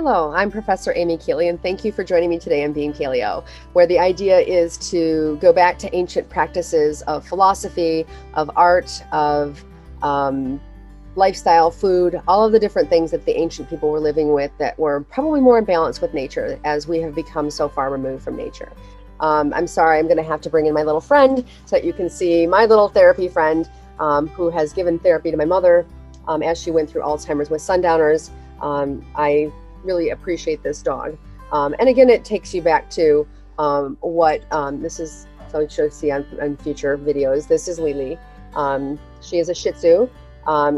Hello, I'm Professor Amy Keeley, and thank you for joining me today on Being Paleo, where the idea is to go back to ancient practices of philosophy, of art, of lifestyle, food, all of the different things that the ancient people were living with that were probably more in balance with nature as we have become so far removed from nature. I'm sorry, I'm going to have to bring in my little friend so that you can see my little therapy friend who has given therapy to my mother as she went through Alzheimer's with sundowners. I really appreciate this dog. And again, it takes you back to what this is, so you'll see on future videos. This is Lily. She is a Shih Tzu.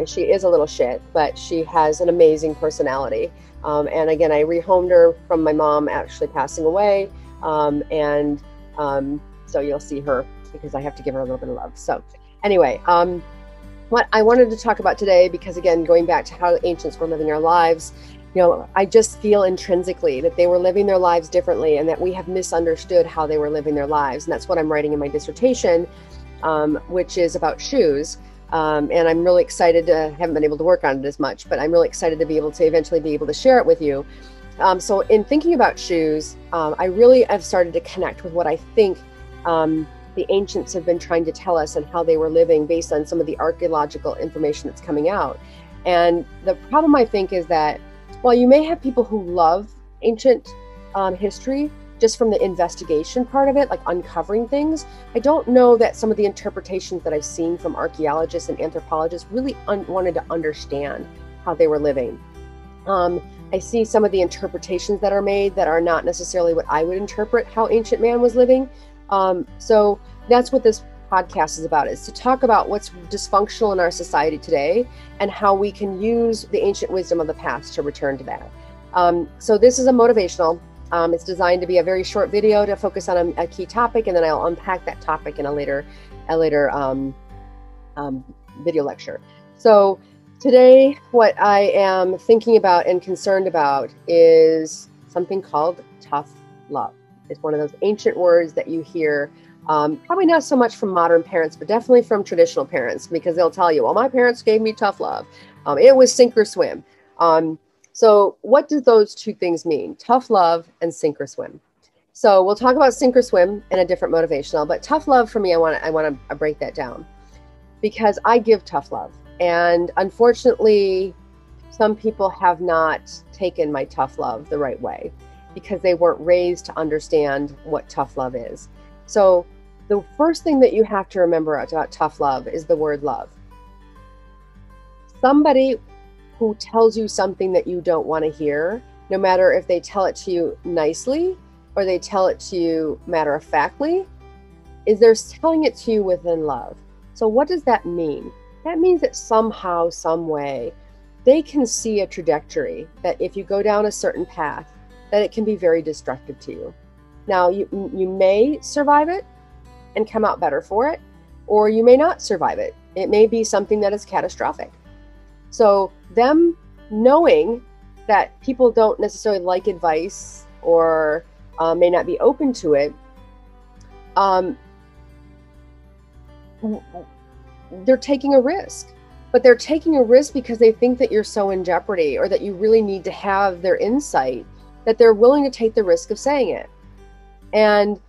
She is a little shit, but she has an amazing personality. And again, I rehomed her from my mom actually passing away. So you'll see her because I have to give her a little bit of love. So anyway, what I wanted to talk about today, because again, going back to how the ancients were living their lives, I just feel intrinsically that they were living their lives differently and that we have misunderstood how they were living their lives. And that's what I'm writing in my dissertation, which is about shoes. And I'm really excited to, haven't been able to work on it as much, but I'm really excited to be able to eventually be able to share it with you. So in thinking about shoes, I really have started to connect with what I think the ancients have been trying to tell us and how they were living based on some of the archaeological information that's coming out. And the problem, I think, is that while you may have people who love ancient history just from the investigation part of it, like uncovering things, I don't know that some of the interpretations that I've seen from archaeologists and anthropologists really wanted to understand how they were living. I see some of the interpretations that are made that are not necessarily what I would interpret how ancient man was living. So that's what this podcast is about, is to talk about what's dysfunctional in our society today and how we can use the ancient wisdom of the past to return to that. So this is a motivational. It's designed to be a very short video to focus on a key topic, and then I'll unpack that topic in a later video lecture. So today, what I am thinking about and concerned about is something called tough love. It's one of those ancient words that you hear, probably not so much from modern parents, but definitely from traditional parents, because they'll tell you, well, my parents gave me tough love. It was sink or swim. So what do those two things mean? Tough love and sink or swim. So we'll talk about sink or swim in a different motivational, but tough love for me, I want to break that down because I give tough love. And unfortunately, some people have not taken my tough love the right way because they weren't raised to understand what tough love is. So the first thing that you have to remember about tough love is the word love. Somebody who tells you something that you don't want to hear, no matter if they tell it to you nicely or they tell it to you matter-of-factly, is they're telling it to you within love. So what does that mean? That means that somehow, some way, they can see a trajectory that if you go down a certain path, that it can be very destructive to you. Now, you may survive it and come out better for it, or you may not survive it. It may be something that is catastrophic. So them knowing that people don't necessarily like advice or may not be open to it, they're taking a risk. But they're taking a risk because they think that you're so in jeopardy or that you really need to have their insight that they're willing to take the risk of saying it. And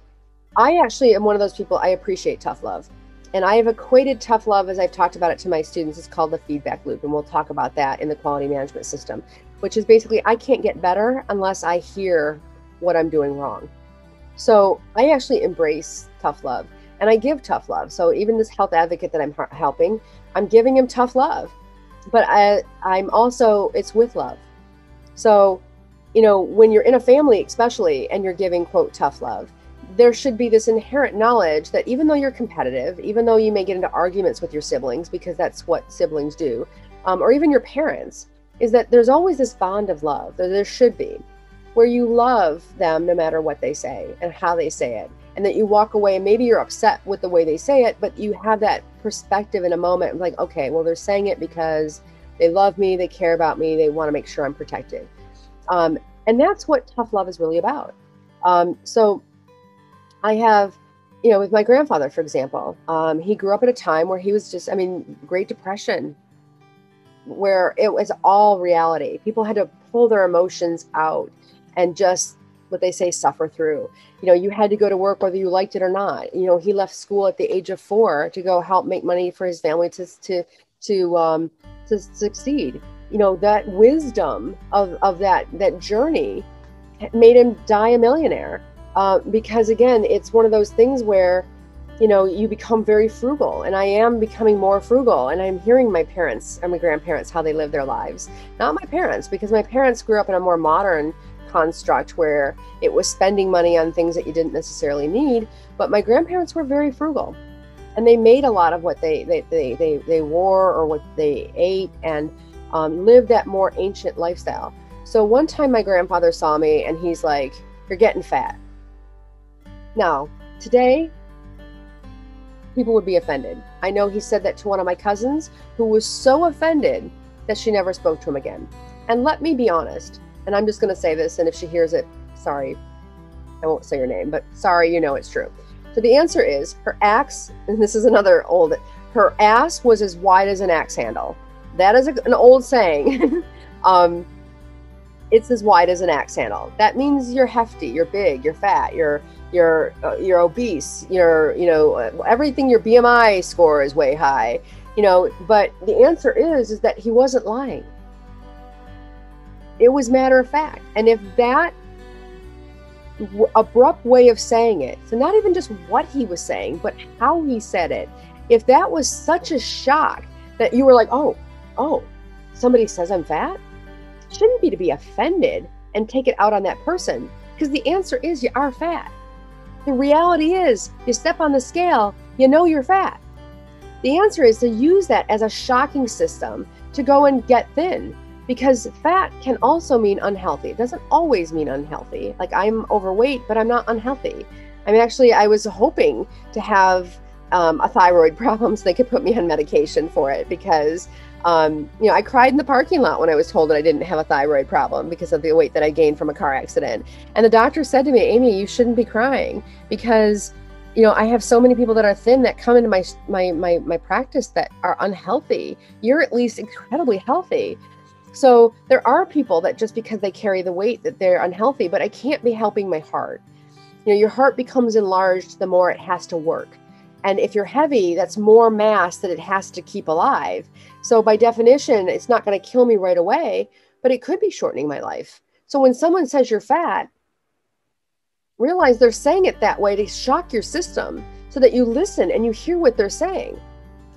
I actually am one of those people, I appreciate tough love. And I have equated tough love, as I've talked about it to my students, it's called the feedback loop. And we'll talk about that in the quality management system, which is basically, I can't get better unless I hear what I'm doing wrong. So I actually embrace tough love and I give tough love. So even this health advocate that I'm helping, I'm giving him tough love, but I'm also, it's with love. So, when you're in a family, especially, and you're giving, quote, tough love, there should be this inherent knowledge that even though you're competitive, even though you may get into arguments with your siblings, because that's what siblings do, or even your parents, is that there's always this bond of love, there should be, where you love them no matter what they say and how they say it. And that you walk away and maybe you're upset with the way they say it, but you have that perspective in a moment, like, okay, well, they're saying it because they love me, they care about me, they want to make sure I'm protected. And that's what tough love is really about. So I have, with my grandfather, for example, he grew up at a time where he was Great Depression, where it was all reality. People had to pull their emotions out and just, what they say, suffer through. You had to go to work whether you liked it or not. He left school at the age of 4 to go help make money for his family to succeed. That wisdom of that journey made him die a millionaire. Because again, it's one of those things where you become very frugal, and I am becoming more frugal, and I'm hearing my parents and my grandparents, how they live their lives. Not my parents, because my parents grew up in a more modern construct where it was spending money on things that you didn't necessarily need. But my grandparents were very frugal, and they made a lot of what they wore or what they ate, and lived that more ancient lifestyle. So one time my grandfather saw me and he's like, "You're getting fat." Now, today, people would be offended. I know he said that to one of my cousins, who was so offended that she never spoke to him again. And let me be honest, and I'm just going to say this, and if she hears it, sorry, I won't say your name, but sorry, it's true. So the answer is, her axe, and this is another old, her ass was as wide as an axe handle. That is an old saying. It's as wide as an axe handle. That means you're hefty, you're big, you're fat, you're obese, everything, your BMI score is way high, but the answer is that he wasn't lying. It was matter of fact. And if that abrupt way of saying it, so not even just what he was saying, but how he said it, if that was such a shock that you were like, oh, somebody says I'm fat, shouldn't be to be offended and take it out on that person, because the answer is you are fat. The reality is, you step on the scale, you're fat. The answer is to use that as a shocking system to go and get thin, because fat can also mean unhealthy. It doesn't always mean unhealthy. Like, I'm overweight, but I'm not unhealthy. I was hoping to have a thyroid problem so they could put me on medication for it, because I cried in the parking lot when I was told that I didn't have a thyroid problem because of the weight that I gained from a car accident. And the doctor said to me, "Amy, you shouldn't be crying, because I have so many people that are thin that come into my practice that are unhealthy. You're at least incredibly healthy." So there are people that just because they carry the weight that they're unhealthy, but I can't be helping my heart. Your heart becomes enlarged the more it has to work. And if you're heavy, that's more mass that it has to keep alive. So by definition, it's not going to kill me right away, but it could be shortening my life. So when someone says you're fat, realize they're saying it that way to shock your system, so that you listen and you hear what they're saying,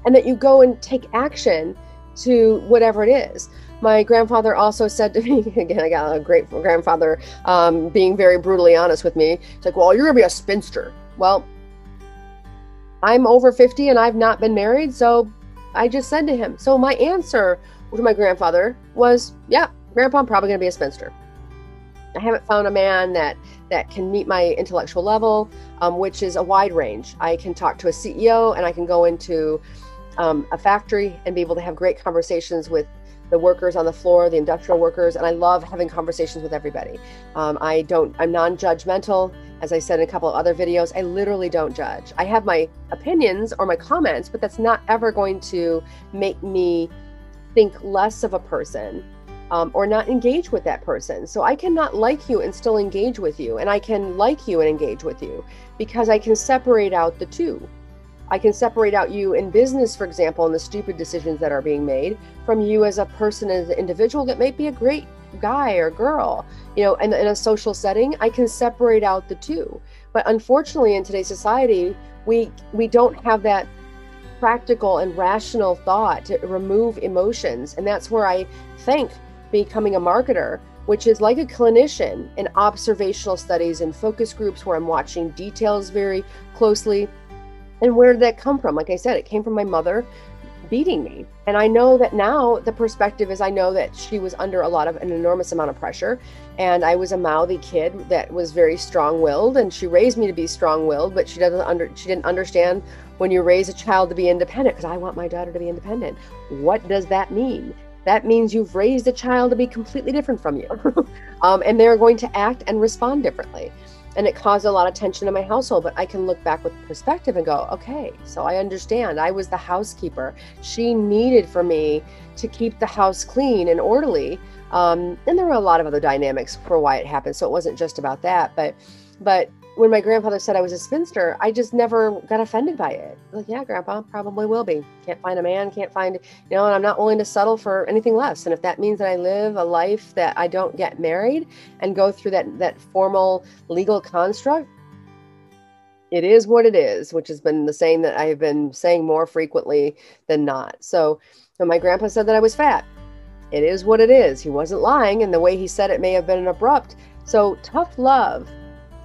and that you go and take action to whatever it is. My grandfather also said to me, again, I got a great grandfather being very brutally honest with me. It's like, "Well, you're going to be a spinster." Well, I'm over 50 and I've not been married, so I just said to him. So my answer to my grandfather was, "Yeah, Grandpa, I'm probably going to be a spinster. I haven't found a man that can meet my intellectual level, which is a wide range. I can talk to a CEO, and I can go into a factory and be able to have great conversations with the workers on the floor, the industrial workers, and I love having conversations with everybody. I'm non-judgmental. As I said in a couple of other videos, I literally don't judge. I have my opinions or my comments, but that's not ever going to make me think less of a person or not engage with that person. So I cannot like you and still engage with you, and I can like you and engage with you, because I can separate out the two. I can separate out you in business, for example, and the stupid decisions that are being made, from you as a person, as an individual that may be a great guy or girl, in a social setting. I can separate out the two. But unfortunately, in today's society, we don't have that practical and rational thought to remove emotions. And that's where I think becoming a marketer, which is like a clinician in observational studies and focus groups, where I'm watching details very closely. And where did that come from? Like I said, it came from my mother beating me. And I know that now the perspective is, I know that she was under an enormous amount of pressure. And I was a mouthy kid that was very strong-willed, and she raised me to be strong-willed, but she didn't understand when you raise a child to be independent, because I want my daughter to be independent. What does that mean? That means you've raised a child to be completely different from you. And they're going to act and respond differently. And it caused a lot of tension in my household, but I can look back with perspective and go, okay, so I understand. I was the housekeeper. She needed for me to keep the house clean and orderly, And there were a lot of other dynamics for why it happened. So it wasn't just about that. But when my grandfather said I was a spinster, I just never got offended by it. Like, yeah, Grandpa, probably will be. Can't find a man, can't find, and I'm not willing to settle for anything less. And if that means that I live a life that I don't get married and go through that formal legal construct, it is what it is, which has been the saying that I have been saying more frequently than not. So when my grandpa said that I was fat, it is what it is. He wasn't lying, and the way he said it may have been abrupt. So tough love,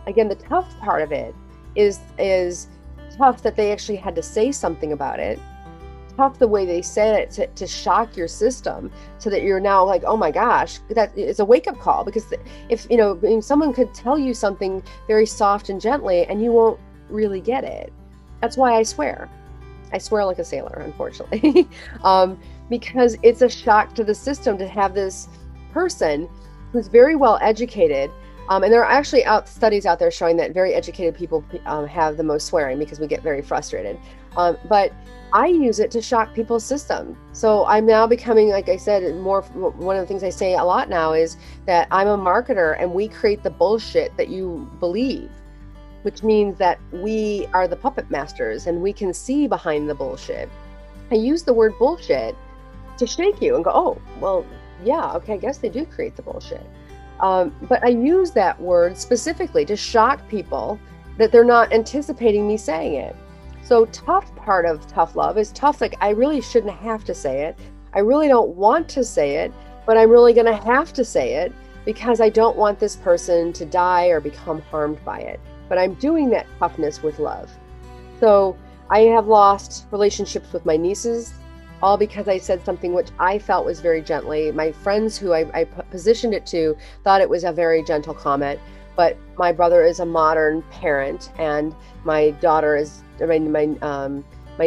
again, the tough part of it is tough that they actually had to say something about it. Tough the way they said it to shock your system, so that you're now like, oh my gosh, that is a wake-up call. Because if someone could tell you something very soft and gently and you won't really get it. That's why I swear like a sailor, unfortunately. Because it's a shock to the system to have this person who's very well educated. And there are actually studies out there showing that very educated people have the most swearing, because we get very frustrated. But I use it to shock people's system. So I'm now becoming, like I said, one of the things I say a lot now is that I'm a marketer, and we create the bullshit that you believe, which means that we are the puppet masters and we can see behind the bullshit. I use the word bullshit to shake you and go, oh, well, yeah, okay, I guess they do create the bullshit. But I use that word specifically to shock people that they're not anticipating me saying it. So tough part of tough love is tough. Like, I really shouldn't have to say it. I really don't want to say it, but I'm really going to have to say it because I don't want this person to die or become harmed by it. But I'm doing that toughness with love. So I have lost relationships with my nieces, all because I said something which I felt was very gently. My friends who I positioned it to thought it was a very gentle comment, but my brother is a modern parent, and my daughter is, my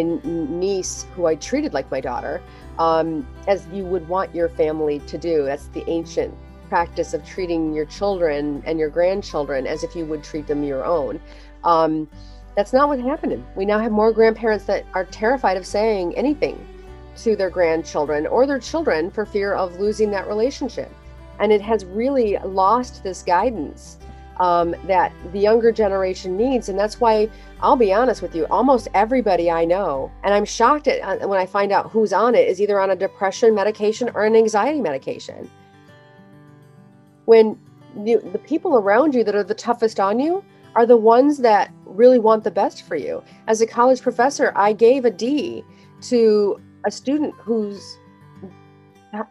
niece, who I treated like my daughter, as you would want your family to do. That's the ancient practice of treating your children and your grandchildren as if you would treat them your own. That's not what happened. We now have more grandparents that are terrified of saying anything to their grandchildren or their children for fear of losing that relationship. And it has really lost this guidance that the younger generation needs. And that's why, I'll be honest with you, almost everybody I know, and I'm shocked at when I find out who's on it, is either on a depression medication or an anxiety medication. When the people around you that are the toughest on you are the ones that really want the best for you. As a college professor, I gave a D to a student who's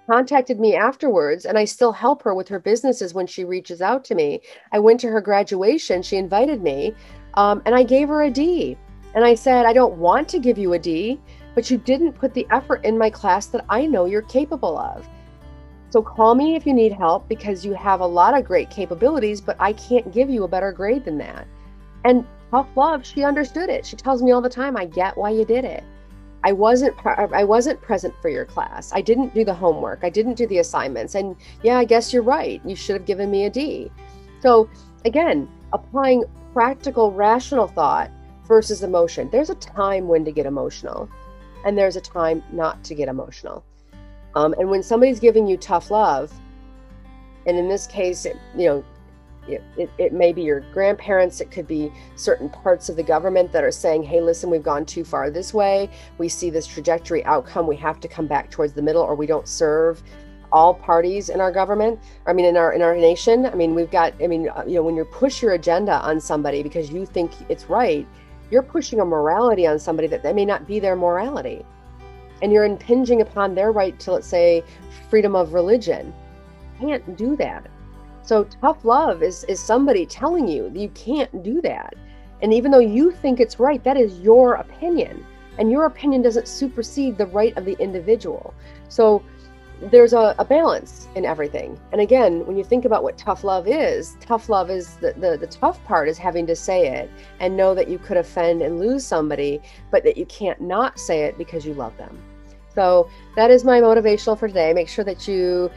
contacted me afterwards, and I still help her with her businesses when she reaches out to me. I went to her graduation, she invited me, and I gave her a D. And I said, I don't want to give you a D, but you didn't put the effort in my class that I know you're capable of. So call me if you need help, because you have a lot of great capabilities, but I can't give you a better grade than that. And tough love, she understood it. She tells me all the time, I get why you did it. I wasn't present for your class. I didn't do the homework. I didn't do the assignments. And yeah, I guess you're right. You should have given me a D. So again, applying practical, rational thought versus emotion. There's a time when to get emotional, and there's a time not to get emotional. And when somebody's giving you tough love, and in this case, it may be your grandparents, it could be certain parts of the government that are saying, hey, listen, we've gone too far this way. We see this trajectory outcome. We have to come back towards the middle, or we don't serve all parties in our government. In our nation. When you push your agenda on somebody because you think it's right, you're pushing a morality on somebody that may not be their morality. And you're impinging upon their right to, let's say, freedom of religion. You can't do that. So tough love is somebody telling you that you can't do that. And even though you think it's right, that is your opinion. And your opinion doesn't supersede the right of the individual. So there's a balance in everything. And again, when you think about what tough love is the tough part is having to say it and know that you could offend and lose somebody, but that you can't not say it because you love them. So that is my motivational for today. Make sure that you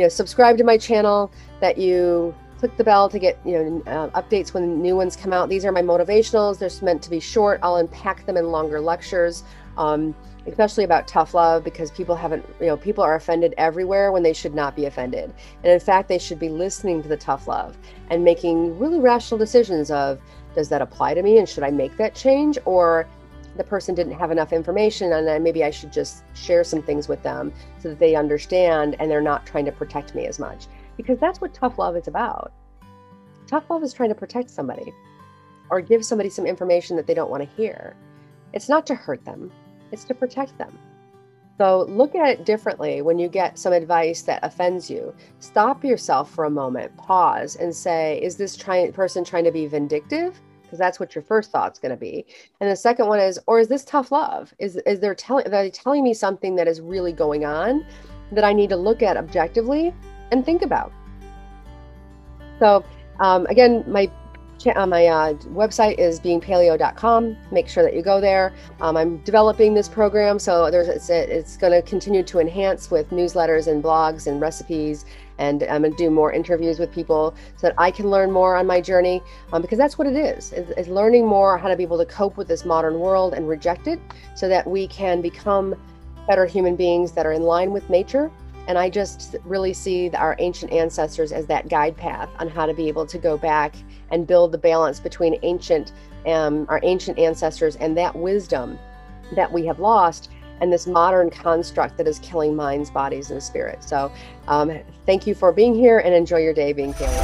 subscribe to my channel, that you click the bell to get updates when new ones come out. These are my motivationals. They're meant to be short. I'll unpack them in longer lectures, especially about tough love, because people are offended everywhere when they should not be offended. And in fact, they should be listening to the tough love and making really rational decisions of, does that apply to me, and should I make that change? Or the person didn't have enough information, and then maybe I should just share some things with them so that they understand and they're not trying to protect me as much. Because that's what tough love is about. Tough love is trying to protect somebody or give somebody some information that they don't want to hear. It's not to hurt them, it's to protect them. So look at it differently when you get some advice that offends you. Stop yourself for a moment, pause, and say, is this person trying to be vindictive? Because that's what your first thought's going to be. And the second one is, or is this tough love? Are they telling me something that is really going on that I need to look at objectively and think about? So again, my website is beingpaleo.com. Make sure that you go there. I'm developing this program, so it's going to continue to enhance with newsletters and blogs and recipes, and I'm going to do more interviews with people so that I can learn more on my journey, because that's what it is learning more how to be able to cope with this modern world and reject it so that we can become better human beings that are in line with nature. And I just really see our ancient ancestors as that guide path on how to be able to go back and build the balance between our ancient ancestors and that wisdom that we have lost, and this modern construct that is killing minds, bodies, and spirits. So thank you for being here, and enjoy your day being paleo.